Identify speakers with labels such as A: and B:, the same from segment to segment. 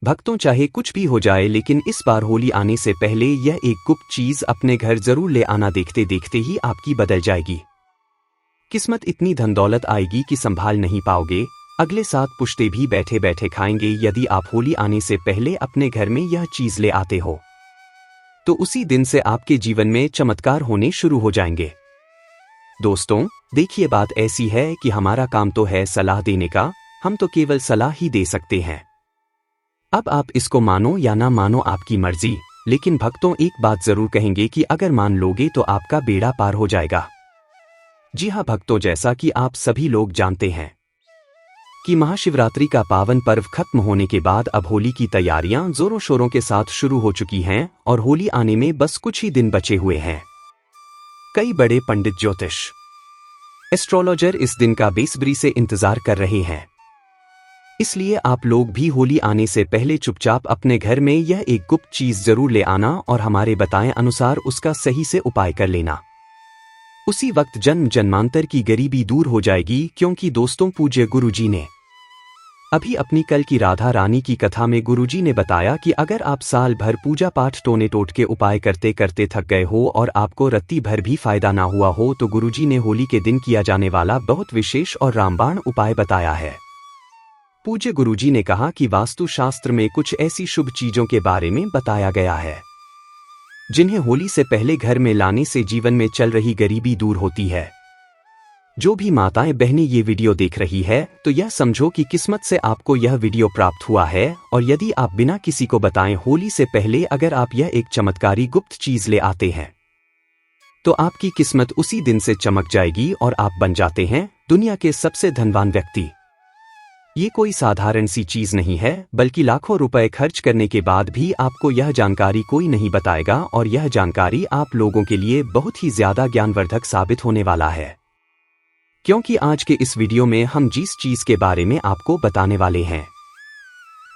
A: भक्तों, चाहे कुछ भी हो जाए, लेकिन इस बार होली आने से पहले यह एक गुप्त चीज अपने घर जरूर ले आना। देखते देखते ही आपकी बदल जाएगी किस्मत। इतनी धन दौलत आएगी कि संभाल नहीं पाओगे। अगले 7 पुश्ते भी बैठे बैठे खाएंगे। यदि आप होली आने से पहले अपने घर में यह चीज ले आते हो तो उसी दिन से आपके जीवन में चमत्कार होने शुरू हो जाएंगे। दोस्तों, देखिए, बात ऐसी है कि हमारा काम तो है सलाह देने का, हम तो केवल सलाह ही दे सकते हैं। अब आप इसको मानो या ना मानो, आपकी मर्जी। लेकिन भक्तों, एक बात जरूर कहेंगे कि अगर मान लोगे तो आपका बेड़ा पार हो जाएगा। जी हाँ भक्तों, जैसा कि आप सभी लोग जानते हैं कि महाशिवरात्रि का पावन पर्व खत्म होने के बाद अब होली की तैयारियां जोरों शोरों के साथ शुरू हो चुकी हैं और होली आने में बस कुछ ही दिन बचे हुए हैं। कई बड़े पंडित, ज्योतिष, एस्ट्रोलॉजर इस दिन का बेसब्री से इंतजार कर रहे हैं। इसलिए आप लोग भी होली आने से पहले चुपचाप अपने घर में यह एक गुप्त चीज जरूर ले आना और हमारे बताए अनुसार उसका सही से उपाय कर लेना। उसी वक्त जन्म जन्मांतर की गरीबी दूर हो जाएगी। क्योंकि दोस्तों, पूज्य गुरुजी ने अभी अपनी कल की राधा रानी की कथा में गुरुजी ने बताया कि अगर आप साल भर पूजा पाठ टोने टोटके उपाय करते करते थक गए हो और आपको रत्ती भर भी फायदा ना हुआ हो तो गुरुजी ने होली के दिन किया जाने वाला बहुत विशेष और रामबाण उपाय बताया है। पूज्य गुरुजी ने कहा कि वास्तु शास्त्र में कुछ ऐसी शुभ चीजों के बारे में बताया गया है जिन्हें होली से पहले घर में लाने से जीवन में चल रही गरीबी दूर होती है। जो भी माताएं बहनें ये वीडियो देख रही है तो यह समझो कि किस्मत से आपको यह वीडियो प्राप्त हुआ है। और यदि आप बिना किसी को बताएं होली से पहले अगर आप यह एक चमत्कारी गुप्त चीज ले आते हैं तो आपकी किस्मत उसी दिन से चमक जाएगी और आप बन जाते हैं दुनिया के सबसे धनवान व्यक्ति। ये कोई साधारण सी चीज नहीं है, बल्कि लाखों रुपए खर्च करने के बाद भी आपको यह जानकारी कोई नहीं बताएगा और यह जानकारी आप लोगों के लिए बहुत ही ज्यादा ज्ञानवर्धक साबित होने वाला है। क्योंकि आज के इस वीडियो में हम जिस चीज के बारे में आपको बताने वाले हैं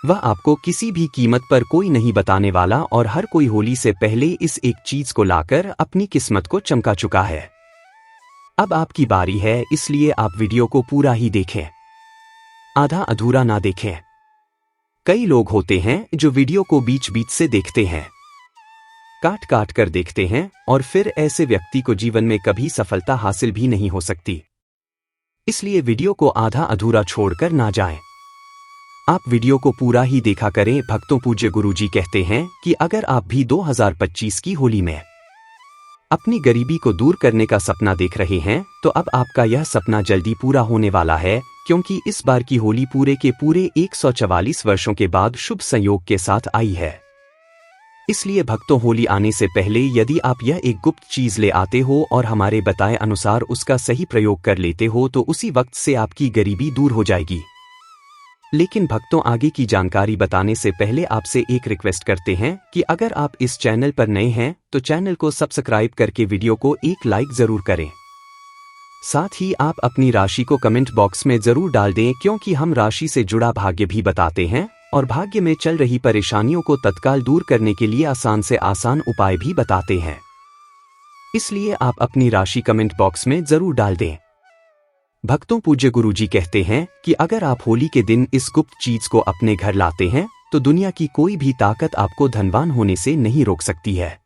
A: वह आपको किसी भी कीमत पर कोई नहीं बताने वाला और हर कोई होली से पहले इस एक चीज को लाकर अपनी किस्मत को चमका चुका है। अब आपकी बारी है, इसलिए आप वीडियो को पूरा ही देखें, आधा अधूरा ना देखें। कई लोग होते हैं जो वीडियो को बीच बीच से देखते हैं, काट काट कर देखते हैं और फिर ऐसे व्यक्ति को जीवन में कभी सफलता हासिल भी नहीं हो सकती। इसलिए वीडियो को आधा अधूरा छोड़कर ना जाएं। आप वीडियो को पूरा ही देखा करें। भक्तों, पूज्य गुरुजी कहते हैं कि अगर आप भी 2025 की होली में अपनी गरीबी को दूर करने का सपना देख रहे हैं तो अब आपका यह सपना जल्दी पूरा होने वाला है। क्योंकि इस बार की होली पूरे के पूरे 144 वर्षों के बाद शुभ संयोग के साथ आई है। इसलिए भक्तों, होली आने से पहले यदि आप यह एक गुप्त चीज ले आते हो और हमारे बताए अनुसार उसका सही प्रयोग कर लेते हो तो उसी वक्त से आपकी गरीबी दूर हो जाएगी। लेकिन भक्तों, आगे की जानकारी बताने से पहले आपसे एक रिक्वेस्ट करते हैं कि अगर आप इस चैनल पर नए हैं तो चैनल को सब्सक्राइब करके वीडियो को एक लाइक जरूर करें। साथ ही आप अपनी राशि को कमेंट बॉक्स में जरूर डाल दें, क्योंकि हम राशि से जुड़ा भाग्य भी बताते हैं और भाग्य में चल रही परेशानियों को तत्काल दूर करने के लिए आसान से आसान उपाय भी बताते हैं। इसलिए आप अपनी राशि कमेंट बॉक्स में जरूर डाल दें। भक्तों, पूज्य गुरुजी कहते हैं कि अगर आप होली के दिन इस गुप्त चीज को अपने घर लाते हैं तो दुनिया की कोई भी ताकत आपको धनवान होने से नहीं रोक सकती है।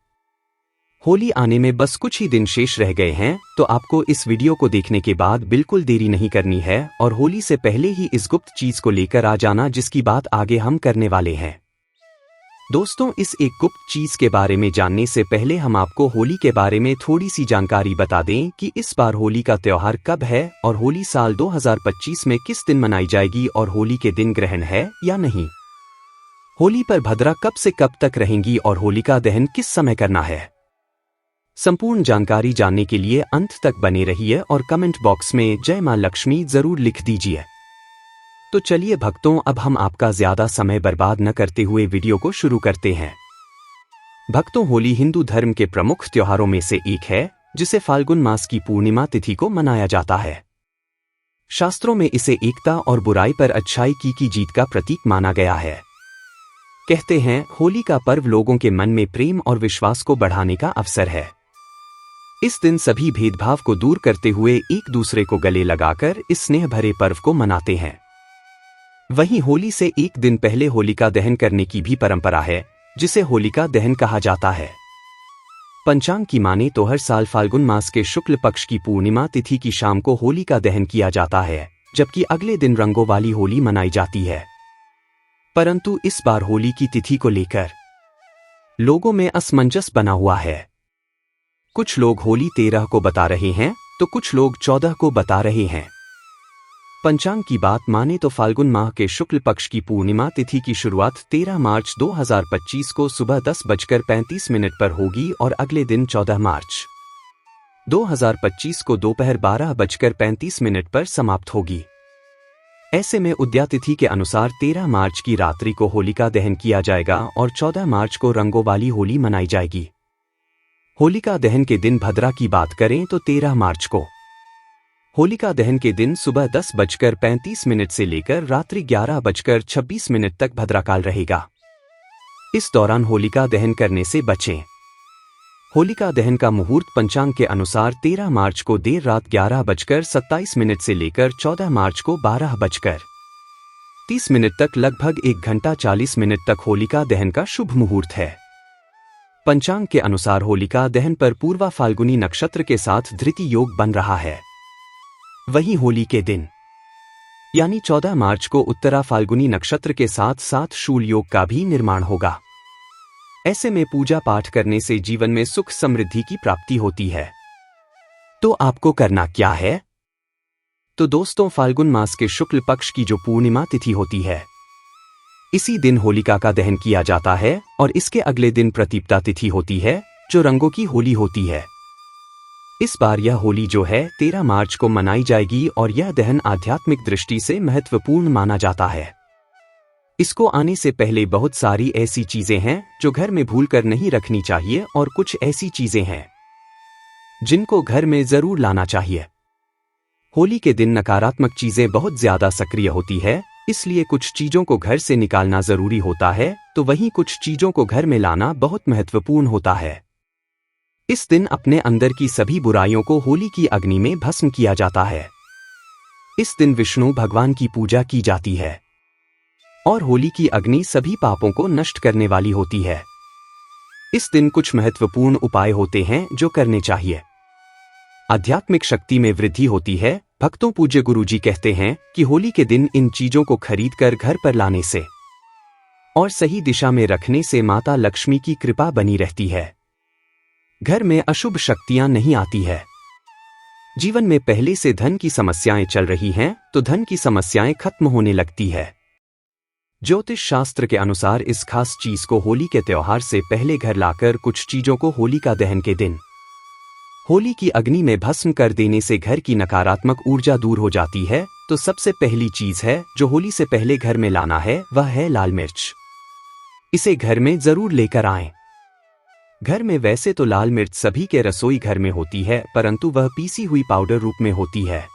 A: होली आने में बस कुछ ही दिन शेष रह गए हैं तो आपको इस वीडियो को देखने के बाद बिल्कुल देरी नहीं करनी है और होली से पहले ही इस गुप्त चीज को लेकर आ जाना, जिसकी बात आगे हम करने वाले हैं। दोस्तों, इस एक गुप्त चीज के बारे में जानने से पहले हम आपको होली के बारे में थोड़ी सी जानकारी बता दें कि इस बार होली का त्योहार कब है और होली साल 2025 में किस दिन मनाई जाएगी और होली के दिन ग्रहण है या नहीं। होली पर भद्रा कब से कब तक रहेंगी और होलिका दहन किस समय करना है। संपूर्ण जानकारी जानने के लिए अंत तक बने रहिए और कमेंट बॉक्स में जय मां लक्ष्मी जरूर लिख दीजिए। तो चलिए भक्तों, अब हम आपका ज्यादा समय बर्बाद न करते हुए वीडियो को शुरू करते हैं। भक्तों, होली हिंदू धर्म के प्रमुख त्योहारों में से एक है जिसे फाल्गुन मास की पूर्णिमा तिथि को मनाया जाता है। शास्त्रों में इसे एकता और बुराई पर अच्छाई की जीत का प्रतीक माना गया है। कहते हैं, होली का पर्व लोगों के मन में प्रेम और विश्वास को बढ़ाने का अवसर है। इस दिन सभी भेदभाव को दूर करते हुए एक दूसरे को गले लगाकर इस स्नेह भरे पर्व को मनाते हैं। वहीं होली से एक दिन पहले होलिका दहन करने की भी परंपरा है, जिसे होलिका दहन कहा जाता है। पंचांग की माने तो हर साल फाल्गुन मास के शुक्ल पक्ष की पूर्णिमा तिथि की शाम को होलिका दहन किया जाता है, जबकि अगले दिन रंगों वाली होली मनाई जाती है। परंतु इस बार होली की तिथि को लेकर लोगों में असमंजस बना हुआ है। कुछ लोग होली 13 को बता रहे हैं तो कुछ लोग 14 को बता रहे हैं। पंचांग की बात माने तो फाल्गुन माह के शुक्ल पक्ष की पूर्णिमा तिथि की शुरुआत 13 मार्च 2025 को सुबह 10:35 पर होगी और अगले दिन 14 मार्च 2025 को दोपहर 12:35 पर समाप्त होगी। ऐसे में उदया तिथि के अनुसार 13 मार्च की रात्रि को होलिका दहन किया जाएगा और 14 मार्च को रंगों वाली होली मनाई जाएगी। होलिका दहन के दिन भद्रा की बात करें तो 13 मार्च को होलिका दहन के दिन सुबह 10:35 से लेकर रात्रि 11:26 तक भद्राकाल रहेगा। इस दौरान होलिका दहन करने से बचें। होलिका दहन का मुहूर्त पंचांग के अनुसार 13 मार्च को देर रात 11:27 से लेकर 14 मार्च को 12:30 तक लगभग 1 घंटा 40 मिनट तक होलिका दहन का शुभ मुहूर्त है। पंचांग के अनुसार होलिका दहन पर पूर्वा फाल्गुनी नक्षत्र के साथ धृति योग बन रहा है। वहीं होली के दिन यानी 14 मार्च को उत्तरा फाल्गुनी नक्षत्र के साथ साथ शूल योग का भी निर्माण होगा। ऐसे में पूजा पाठ करने से जीवन में सुख समृद्धि की प्राप्ति होती है। तो आपको करना क्या है? तो दोस्तों, फाल्गुन मास के शुक्ल पक्ष की जो पूर्णिमा तिथि होती है, इसी दिन होलिका का दहन किया जाता है और इसके अगले दिन प्रतिपदा तिथि होती है, जो रंगों की होली होती है। इस बार यह होली जो है 13 मार्च को मनाई जाएगी और यह दहन आध्यात्मिक दृष्टि से महत्वपूर्ण माना जाता है। इसको आने से पहले बहुत सारी ऐसी चीजें हैं जो घर में भूलकर नहीं रखनी चाहिए और कुछ ऐसी चीजें हैं जिनको घर में जरूर लाना चाहिए। होली के दिन नकारात्मक चीजें बहुत ज्यादा सक्रिय होती है, इसलिए कुछ चीजों को घर से निकालना जरूरी होता है, तो वहीं कुछ चीजों को घर में लाना बहुत महत्वपूर्ण होता है। इस दिन अपने अंदर की सभी बुराइयों को होली की अग्नि में भस्म किया जाता है। इस दिन विष्णु भगवान की पूजा की जाती है और होली की अग्नि सभी पापों को नष्ट करने वाली होती है। इस दिन कुछ महत्वपूर्ण उपाय होते हैं जो करने चाहिए। आध्यात्मिक शक्ति में वृद्धि होती है। भक्तों पूज्य गुरुजी कहते हैं कि होली के दिन इन चीजों को खरीदकर घर पर लाने से और सही दिशा में रखने से माता लक्ष्मी की कृपा बनी रहती है। घर में अशुभ शक्तियां नहीं आती है। जीवन में पहले से धन की समस्याएं चल रही हैं तो धन की समस्याएं खत्म होने लगती है। ज्योतिष शास्त्र के अनुसार इस खास चीज को होली के त्योहार से पहले घर लाकर कुछ चीजों को होलिका दहन के दिन होली की अग्नि में भस्म कर देने से घर की नकारात्मक ऊर्जा दूर हो जाती है। तो सबसे पहली चीज है जो होली से पहले घर में लाना है, वह है लाल मिर्च। इसे घर में जरूर लेकर आएं। घर में वैसे तो लाल मिर्च सभी के रसोई घर में होती है, परंतु वह पीसी हुई पाउडर रूप में होती है।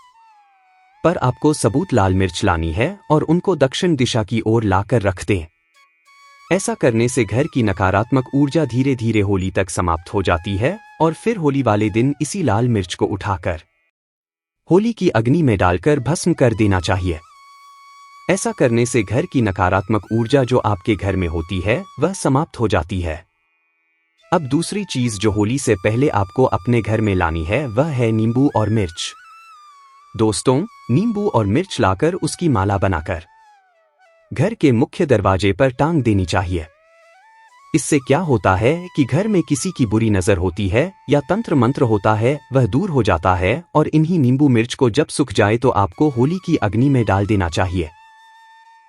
A: पर आपको सबूत लाल मिर्च लानी है और उनको दक्षिण दिशा की ओर लाकर रख दें। ऐसा करने से घर की नकारात्मक ऊर्जा धीरे धीरे होली तक समाप्त हो जाती है और फिर होली वाले दिन इसी लाल मिर्च को उठाकर होली की अग्नि में डालकर भस्म कर देना चाहिए। ऐसा करने से घर की नकारात्मक ऊर्जा जो आपके घर में होती है वह समाप्त हो जाती है। अब दूसरी चीज जो होली से पहले आपको अपने घर में लानी है वह है नींबू और मिर्च। दोस्तों, नींबू और मिर्च लाकर उसकी माला बनाकर घर के मुख्य दरवाजे पर टांग देनी चाहिए। इससे क्या होता है कि घर में किसी की बुरी नजर होती है या तंत्र मंत्र होता है वह दूर हो जाता है और इन्हीं नींबू मिर्च को जब सूख जाए तो आपको होली की अग्नि में डाल देना चाहिए।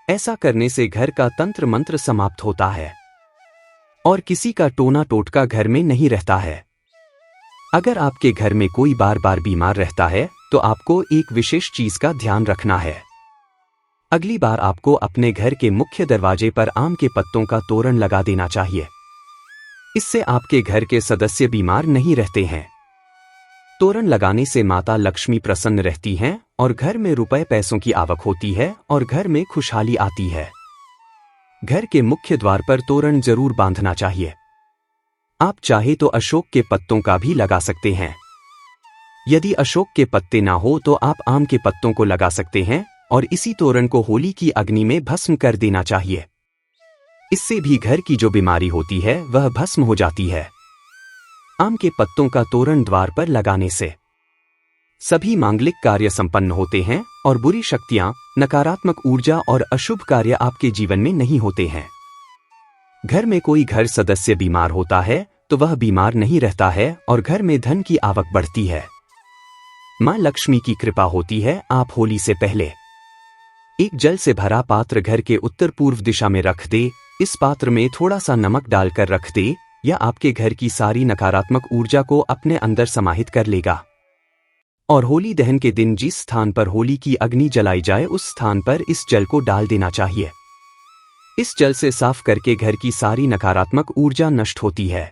A: ऐसा करने से घर का तंत्र मंत्र समाप्त होता है और किसी का टोना टोटका घर में नहीं रहता है। अगर आपके घर में कोई बार बार बीमार रहता है तो आपको एक विशेष चीज का ध्यान रखना है। अगली बार आपको अपने घर के मुख्य दरवाजे पर आम के पत्तों का तोरण लगा देना चाहिए। इससे आपके घर के सदस्य बीमार नहीं रहते हैं। तोरण लगाने से माता लक्ष्मी प्रसन्न रहती हैं और घर में रुपए पैसों की आवक होती है और घर में खुशहाली आती है। घर के मुख्य द्वार पर तोरण जरूर बांधना चाहिए। आप चाहे तो अशोक के पत्तों का भी लगा सकते हैं। यदि अशोक के पत्ते ना हो तो आप आम के पत्तों को लगा सकते हैं और इसी तोरण को होली की अग्नि में भस्म कर देना चाहिए। इससे भी घर की जो बीमारी होती है वह भस्म हो जाती है। आम के पत्तों का तोरण द्वार पर लगाने से सभी मांगलिक कार्य संपन्न होते हैं और बुरी शक्तियां, नकारात्मक ऊर्जा और अशुभ कार्य आपके जीवन में नहीं होते हैं। घर में कोई घर सदस्य बीमार होता है तो वह बीमार नहीं रहता है और घर में धन की आवक बढ़ती है। मां लक्ष्मी की कृपा होती है। आप होली से पहले एक जल से भरा पात्र घर के उत्तर पूर्व दिशा में रख दे। इस पात्र में थोड़ा सा नमक डालकर रख दे, यह आपके घर की सारी नकारात्मक ऊर्जा को अपने अंदर समाहित कर लेगा। और होली दहन के दिन जिस स्थान पर होली की अग्नि जलाई जाए उस स्थान पर इस जल को डाल देना चाहिए। इस जल से साफ करके घर की सारी नकारात्मक ऊर्जा नष्ट होती है,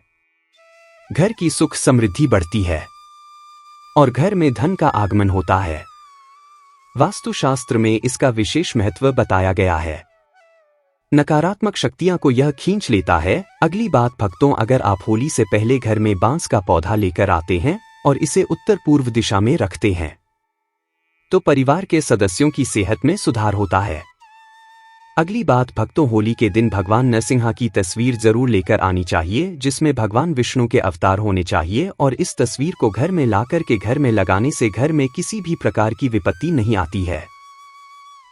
A: घर की सुख समृद्धि बढ़ती है और घर में धन का आगमन होता है। वास्तुशास्त्र में इसका विशेष महत्व बताया गया है। नकारात्मक शक्तियां को यह खींच लेता है। अगली बात भक्तों, अगर आप होली से पहले घर में बांस का पौधा लेकर आते हैं और इसे उत्तर पूर्व दिशा में रखते हैं तो परिवार के सदस्यों की सेहत में सुधार होता है। अगली बात भक्तों, होली के दिन भगवान नरसिंह की तस्वीर जरूर लेकर आनी चाहिए, जिसमें भगवान विष्णु के अवतार होने चाहिए और इस तस्वीर को घर में लाकर के घर में लगाने से घर में किसी भी प्रकार की विपत्ति नहीं आती है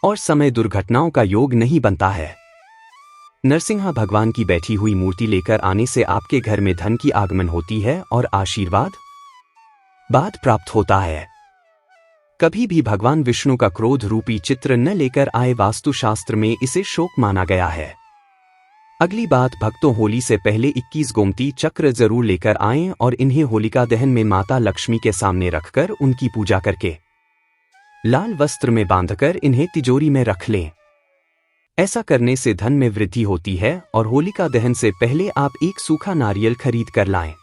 A: और समय दुर्घटनाओं का योग नहीं बनता है। नरसिंह भगवान की बैठी हुई मूर्ति लेकर आने से आपके घर में धन की आगमन होती है और आशीर्वाद बाद प्राप्त होता है। कभी भी भगवान विष्णु का क्रोध रूपी चित्र न लेकर आए, वास्तुशास्त्र में इसे शोक माना गया है। अगली बात भक्तों, होली से पहले 21 गोमती चक्र जरूर लेकर आएं और इन्हें होलिका दहन में माता लक्ष्मी के सामने रखकर उनकी पूजा करके लाल वस्त्र में बांधकर इन्हें तिजोरी में रख लें। ऐसा करने से धन में वृद्धि होती है और होलिका दहन से पहले आप एक सूखा नारियल खरीद कर लाएं।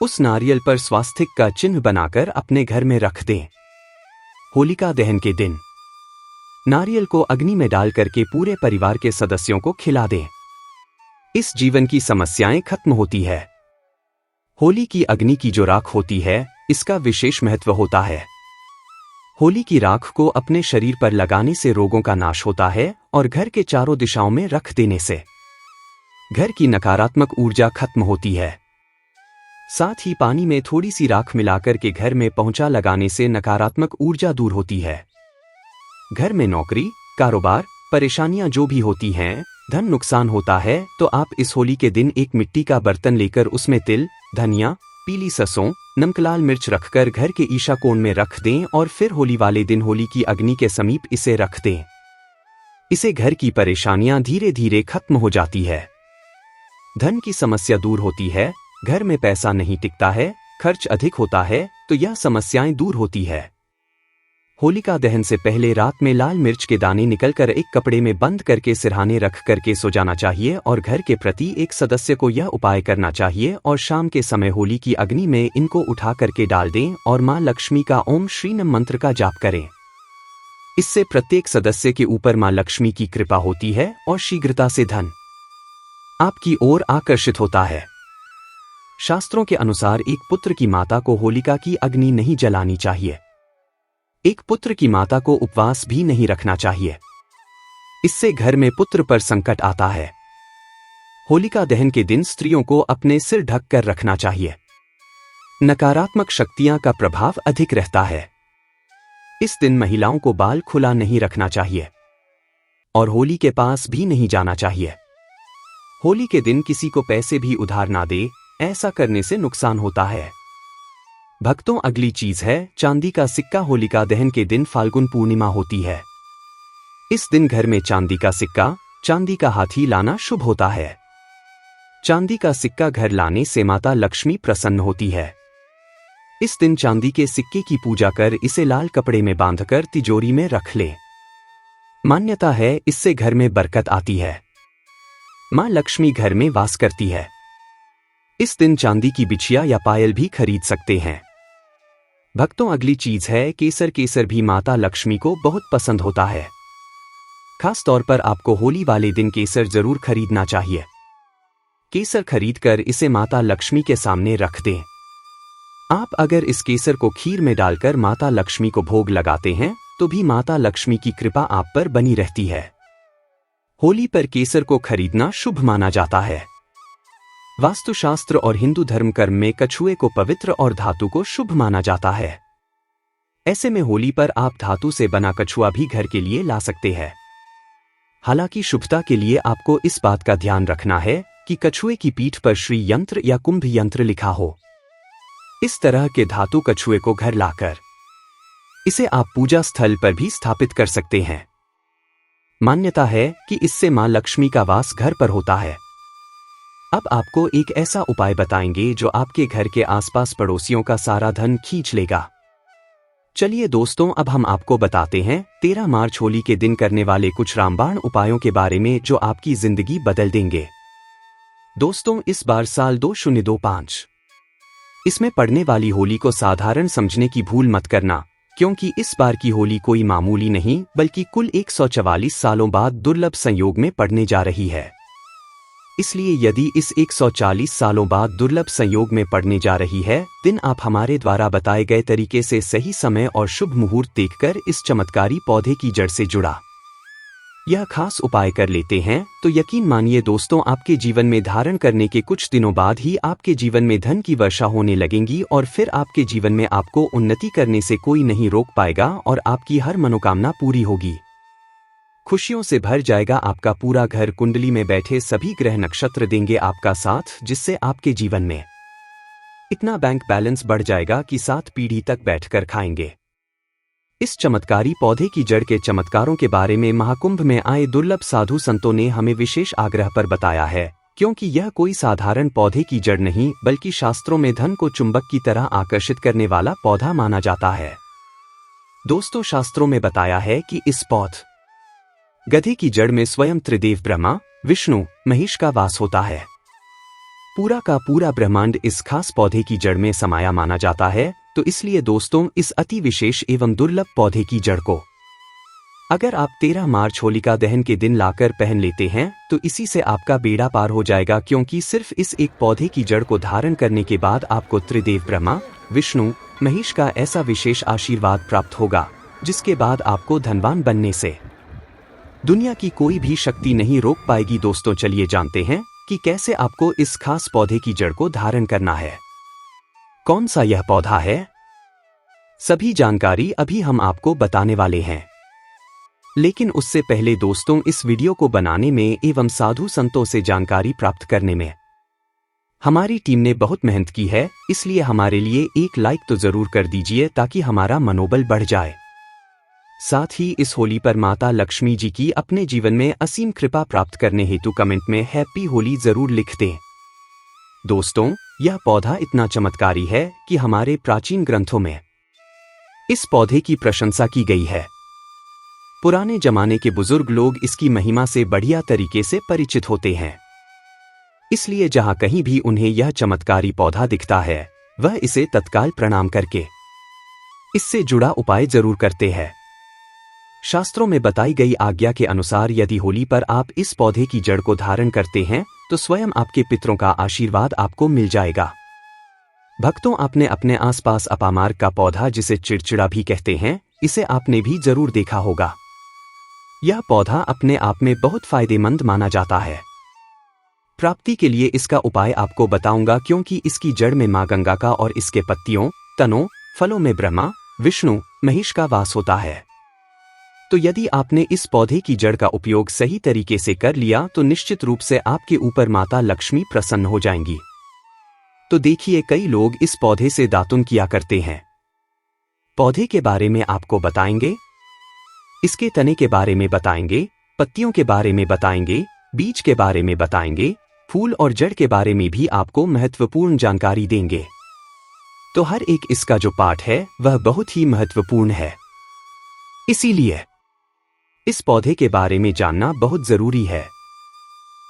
A: उस नारियल पर स्वास्तिक का चिन्ह बनाकर अपने घर में रख दें। होलिका दहन के दिन नारियल को अग्नि में डाल करके पूरे परिवार के सदस्यों को खिला दें। इस जीवन की समस्याएं खत्म होती है। होली की अग्नि की जो राख होती है, इसका विशेष महत्व होता है। होली की राख को अपने शरीर पर लगाने से रोगों का नाश होता है और घर के चारों दिशाओं में रख देने से घर की नकारात्मक ऊर्जा खत्म होती है। साथ ही पानी में थोड़ी सी राख मिलाकर के घर में पोंछा लगाने से नकारात्मक ऊर्जा दूर होती है। घर में नौकरी, कारोबार, परेशानियां जो भी होती हैं, धन नुकसान होता है तो आप इस होली के दिन एक मिट्टी का बर्तन लेकर उसमें तिल, धनिया, पीली सरसों, नमक, लाल मिर्च रखकर घर के ईशा कोण में रख दें और फिर होली वाले दिन होली की अग्नि के समीप इसे रख दें। इससे घर की परेशानियां धीरे धीरे खत्म हो जाती है, धन की समस्या दूर होती है, घर में पैसा नहीं टिकता है, खर्च अधिक होता है तो यह समस्याएं दूर होती है। होलिका दहन से पहले रात में लाल मिर्च के दाने निकलकर एक कपड़े में बंद करके सिरहाने रख करके सो जाना चाहिए और घर के प्रति एक सदस्य को यह उपाय करना चाहिए और शाम के समय होली की अग्नि में इनको उठा करके डाल दें और मां लक्ष्मी का ओम श्री नम मंत्र का जाप करें। इससे प्रत्येक सदस्य के ऊपर मां लक्ष्मी की कृपा होती है और शीघ्रता से धन आपकी ओर आकर्षित होता है। शास्त्रों के अनुसार एक पुत्र की माता को होलिका की अग्नि नहीं जलानी चाहिए। एक पुत्र की माता को उपवास भी नहीं रखना चाहिए, इससे घर में पुत्र पर संकट आता है। होलिका दहन के दिन स्त्रियों को अपने सिर ढक कर रखना चाहिए, नकारात्मक शक्तियां का प्रभाव अधिक रहता है। इस दिन महिलाओं को बाल खुला नहीं रखना चाहिए और होली के पास भी नहीं जाना चाहिए। होली के दिन किसी को पैसे भी उधार ना दे, ऐसा करने से नुकसान होता है। भक्तों, अगली चीज है चांदी का सिक्का। होलिका दहन के दिन फाल्गुन पूर्णिमा होती है। इस दिन घर में चांदी का सिक्का, चांदी का हाथी लाना शुभ होता है। चांदी का सिक्का घर लाने से माता लक्ष्मी प्रसन्न होती है। इस दिन चांदी के सिक्के की पूजा कर इसे लाल कपड़े में बांधकर तिजोरी में रख ले। मान्यता है इससे घर में बरकत आती है, मां लक्ष्मी घर में वास करती है। इस दिन चांदी की बिछिया या पायल भी खरीद सकते हैं। भक्तों, अगली चीज है केसर। केसर भी माता लक्ष्मी को बहुत पसंद होता है। खास तौर पर आपको होली वाले दिन केसर जरूर खरीदना चाहिए। केसर खरीदकर इसे माता लक्ष्मी के सामने रख दें। आप अगर इस केसर को खीर में डालकर माता लक्ष्मी को भोग लगाते हैं तो भी माता लक्ष्मी की कृपा आप पर बनी रहती है। होली पर केसर को खरीदना शुभ माना जाता है। वास्तुशास्त्र और हिंदू धर्म कर्म में कछुए को पवित्र और धातु को शुभ माना जाता है। ऐसे में होली पर आप धातु से बना कछुआ भी घर के लिए ला सकते हैं। हालांकि शुभता के लिए आपको इस बात का ध्यान रखना है कि कछुए की पीठ पर श्री यंत्र या कुंभ यंत्र लिखा हो। इस तरह के धातु कछुए को घर लाकर इसे आप पूजा स्थल पर भी स्थापित कर सकते हैं। मान्यता है कि इससे मां लक्ष्मी का वास घर पर होता है। अब आपको एक ऐसा उपाय बताएंगे जो आपके घर के आसपास पड़ोसियों का सारा धन खींच लेगा। चलिए दोस्तों, अब हम आपको बताते हैं 13 मार्च होली के दिन करने वाले कुछ रामबाण उपायों के बारे में जो आपकी जिंदगी बदल देंगे। दोस्तों, इस बार साल 2025 इसमें पड़ने वाली होली को साधारण समझने की भूल मत करना, क्योंकि इस बार की होली कोई मामूली नहीं बल्कि कुल 144 सालों बाद दुर्लभ संयोग में पड़ने जा रही है। इसलिए यदि इस 140 सालों बाद दुर्लभ संयोग में पड़ने जा रही है दिन, आप हमारे द्वारा बताए गए तरीके से सही समय और शुभ मुहूर्त देखकर इस चमत्कारी पौधे की जड़ से जुड़ा यह खास उपाय कर लेते हैं तो यकीन मानिए दोस्तों, आपके जीवन में धारण करने के कुछ दिनों बाद ही आपके जीवन में धन की वर्षा होने लगेगी और फिर आपके जीवन में आपको उन्नति करने से कोई नहीं रोक पाएगा और आपकी हर मनोकामना पूरी होगी। खुशियों से भर जाएगा आपका पूरा घर। कुंडली में बैठे सभी ग्रह नक्षत्र देंगे आपका साथ, जिससे आपके जीवन में इतना बैंक बैलेंस बढ़ जाएगा कि 7 पीढ़ी तक बैठकर खाएंगे। इस चमत्कारी पौधे की जड़ के चमत्कारों के बारे में महाकुंभ में आए दुर्लभ साधु संतों ने हमें विशेष आग्रह पर बताया है, क्योंकि यह कोई साधारण पौधे की जड़ नहीं बल्कि शास्त्रों में धन को चुंबक की तरह आकर्षित करने वाला पौधा माना जाता है। दोस्तों, शास्त्रों में बताया है कि इस पौध गधे की जड़ में स्वयं त्रिदेव ब्रह्मा, विष्णु, महेश का वास होता है। पूरा का पूरा ब्रह्मांड इस खास पौधे की जड़ में समाया माना जाता है। तो इसलिए दोस्तों, इस अति विशेष एवं दुर्लभ पौधे की जड़ को अगर आप 13 मार्च होलिका दहन के दिन लाकर पहन लेते हैं तो इसी से आपका बेड़ा पार हो जाएगा, क्योंकि सिर्फ इस एक पौधे की जड़ को धारण करने के बाद आपको त्रिदेव ब्रह्मा, विष्णु, महेश का ऐसा विशेष आशीर्वाद प्राप्त होगा जिसके बाद आपको धनवान बनने से दुनिया की कोई भी शक्ति नहीं रोक पाएगी। दोस्तों, चलिए जानते हैं कि कैसे आपको इस खास पौधे की जड़ को धारण करना है। कौन सा यह पौधा है, सभी जानकारी अभी हम आपको बताने वाले हैं। लेकिन उससे पहले दोस्तों, इस वीडियो को बनाने में एवं साधु संतों से जानकारी प्राप्त करने में हमारी टीम ने बहुत मेहनत की है, इसलिए हमारे लिए एक लाइक तो जरूर कर दीजिए ताकि हमारा मनोबल बढ़ जाए। साथ ही इस होली पर माता लक्ष्मी जी की अपने जीवन में असीम कृपा प्राप्त करने हेतु कमेंट में हैप्पी होली जरूर लिख दें। दोस्तों, यह पौधा इतना चमत्कारी है कि हमारे प्राचीन ग्रंथों में इस पौधे की प्रशंसा की गई है। पुराने जमाने के बुजुर्ग लोग इसकी महिमा से बढ़िया तरीके से परिचित होते हैं, इसलिए जहां कहीं भी उन्हें यह चमत्कारी पौधा दिखता है वह इसे तत्काल प्रणाम करके इससे जुड़ा उपाय जरूर करते हैं। शास्त्रों में बताई गई आज्ञा के अनुसार यदि होली पर आप इस पौधे की जड़ को धारण करते हैं तो स्वयं आपके पितरों का आशीर्वाद आपको मिल जाएगा। भक्तों, आपने अपने आसपास अपामार्ग का पौधा, जिसे चिड़चिड़ा भी कहते हैं, इसे आपने भी जरूर देखा होगा। यह पौधा अपने आप में बहुत फायदेमंद माना जाता है। प्राप्ति के लिए इसका उपाय आपको बताऊंगा, क्योंकि इसकी जड़ में मां गंगा का और इसके पत्तियों, तनों, फलों में ब्रह्मा, विष्णु, महेश का वास होता है। तो यदि आपने इस पौधे की जड़ का उपयोग सही तरीके से कर लिया तो निश्चित रूप से आपके ऊपर माता लक्ष्मी प्रसन्न हो जाएंगी। तो देखिए, कई लोग इस पौधे से दातुन किया करते हैं। पौधे के बारे में आपको बताएंगे, इसके तने के बारे में बताएंगे, पत्तियों के बारे में बताएंगे, बीज के बारे में बताएंगे, फूल और जड़ के बारे में भी आपको महत्वपूर्ण जानकारी देंगे। तो हर एक इसका जो पार्ट है वह बहुत ही महत्वपूर्ण है, इसीलिए इस पौधे के बारे में जानना बहुत जरूरी है।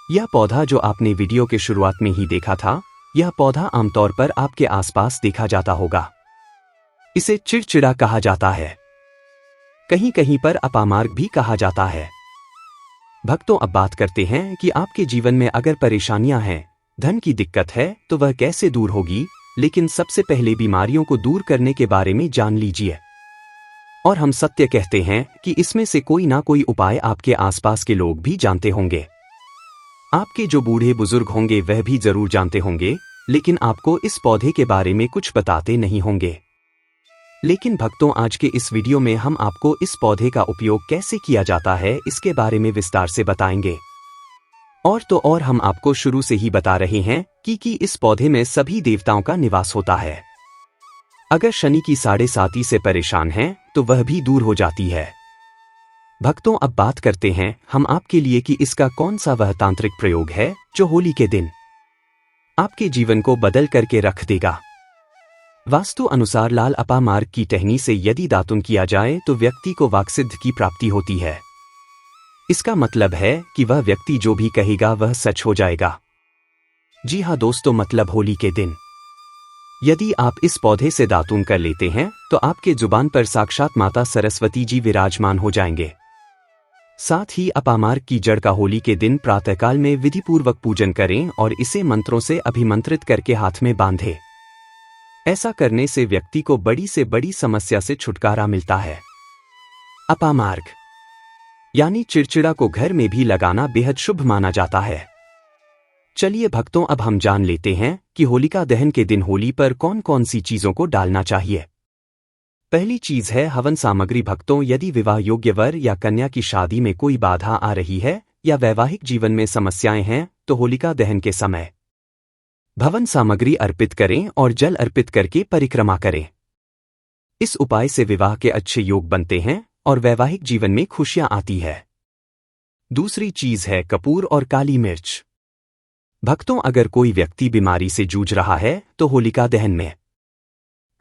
A: यह पौधा जो आपने वीडियो के शुरुआत में ही देखा था, यह पौधा आमतौर पर आपके आसपास देखा जाता होगा। इसे चिड़चिड़ा कहा जाता है, कहीं कहीं पर अपामार्ग भी कहा जाता है। भक्तों, अब बात करते हैं कि आपके जीवन में अगर परेशानियां हैं, धन की दिक्कत है तो वह कैसे दूर होगी। लेकिन सबसे पहले बीमारियों को दूर करने के बारे में जान लीजिए। और हम सत्य कहते हैं कि इसमें से कोई ना कोई उपाय आपके आसपास के लोग भी जानते होंगे। आपके जो बूढ़े बुजुर्ग होंगे वह भी जरूर जानते होंगे, लेकिन आपको इस पौधे के बारे में कुछ बताते नहीं होंगे। लेकिन भक्तों, आज के इस वीडियो में हम आपको इस पौधे का उपयोग कैसे किया जाता है इसके बारे में विस्तार से बताएंगे। और हम आपको शुरू से ही बता रहे हैं कि इस पौधे में सभी देवताओं का निवास होता है। अगर शनि की 7.5 से परेशान हैं तो वह भी दूर हो जाती है। भक्तों, अब बात करते हैं हम आपके लिए कि इसका कौन सा वह तांत्रिक प्रयोग है जो होली के दिन आपके जीवन को बदल करके रख देगा। वास्तु अनुसार लाल अपामार्ग की टहनी से यदि दातुन किया जाए तो व्यक्ति को वाक्सिद्धि की प्राप्ति होती है। इसका मतलब है कि वह व्यक्ति जो भी कहेगा वह सच हो जाएगा। जी हाँ दोस्तों, मतलब होली के दिन यदि आप इस पौधे से दातून कर लेते हैं तो आपके जुबान पर साक्षात माता सरस्वती जी विराजमान हो जाएंगे। साथ ही अपामार्ग की जड़ का होली के दिन प्रातःकाल में विधिपूर्वक पूजन करें और इसे मंत्रों से अभिमंत्रित करके हाथ में बांधें। ऐसा करने से व्यक्ति को बड़ी से बड़ी समस्या से छुटकारा मिलता है। अपामार्ग यानी चिड़चिड़ा को घर में भी लगाना बेहद शुभ माना जाता है। चलिए भक्तों, अब हम जान लेते हैं कि होलिका दहन के दिन होली पर कौन कौन सी चीजों को डालना चाहिए। पहली चीज है हवन सामग्री। भक्तों, यदि विवाह योग्य वर या कन्या की शादी में कोई बाधा आ रही है या वैवाहिक जीवन में समस्याएं हैं तो होलिका दहन के समय हवन सामग्री अर्पित करें और जल अर्पित करके परिक्रमा करें। इस उपाय से विवाह के अच्छे योग बनते हैं और वैवाहिक जीवन में खुशियां आती है। दूसरी चीज है कपूर और काली मिर्च। भक्तों, अगर कोई व्यक्ति बीमारी से जूझ रहा है तो होलिका दहन में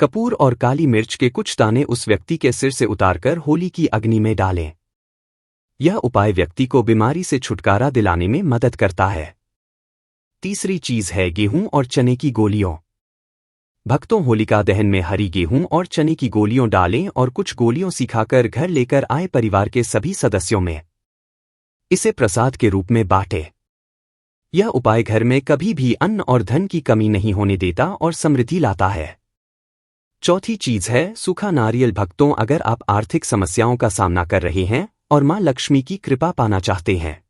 A: कपूर और काली मिर्च के कुछ दाने उस व्यक्ति के सिर से उतारकर होली की अग्नि में डालें। यह उपाय व्यक्ति को बीमारी से छुटकारा दिलाने में मदद करता है। तीसरी चीज है गेहूं और चने की गोलियों। भक्तों, होलिका दहन में हरी गेहूं और चने की गोलियों डालें और कुछ गोलियों सिखाकर घर लेकर आए परिवार के सभी सदस्यों में इसे प्रसाद के रूप में बांटें। यह उपाय घर में कभी भी अन्न और धन की कमी नहीं होने देता और समृद्धि लाता है। चौथी चीज है सूखा नारियल। भक्तों, अगर आप आर्थिक समस्याओं का सामना कर रहे हैं और मां लक्ष्मी की कृपा पाना चाहते हैं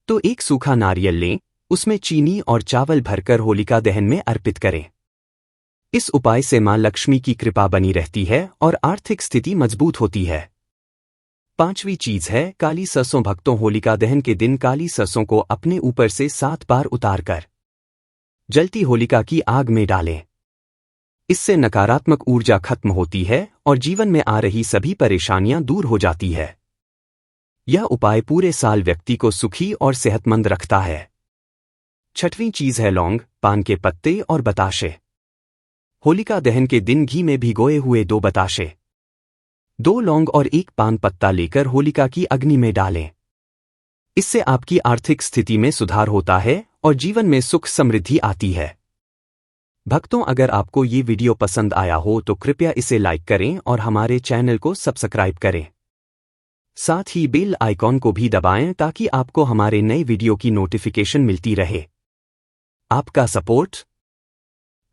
A: तो एक सूखा नारियल लें, उसमें चीनी और चावल भरकर होलिका दहन में अर्पित करें। इस उपाय से मां लक्ष्मी की कृपा बनी रहती है और आर्थिक स्थिति मजबूत होती है। पांचवी चीज है काली सरसों। भक्तों, होलिका दहन के दिन काली सरसों को अपने ऊपर से 7 बार उतारकर जलती होलिका की आग में डालें। इससे नकारात्मक ऊर्जा खत्म होती है और जीवन में आ रही सभी परेशानियां दूर हो जाती है। यह उपाय पूरे साल व्यक्ति को सुखी और सेहतमंद रखता है। छठवीं चीज है लौंग, पान के पत्ते और बताशे। होलिका दहन के दिन घी में भिगोए हुए 2 बताशे, 2 लौंग और 1 पान पत्ता लेकर होलिका की अग्नि में डालें। इससे आपकी आर्थिक स्थिति में सुधार होता है और जीवन में सुख समृद्धि आती है। भक्तों, अगर आपको ये वीडियो पसंद आया हो तो कृपया इसे लाइक करें और हमारे चैनल को सब्सक्राइब करें। साथ ही बेल आइकॉन को भी दबाएं ताकि आपको हमारे नए वीडियो की नोटिफिकेशन मिलती रहे। आपका सपोर्ट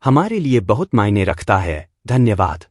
A: हमारे लिए बहुत मायने रखता है। धन्यवाद।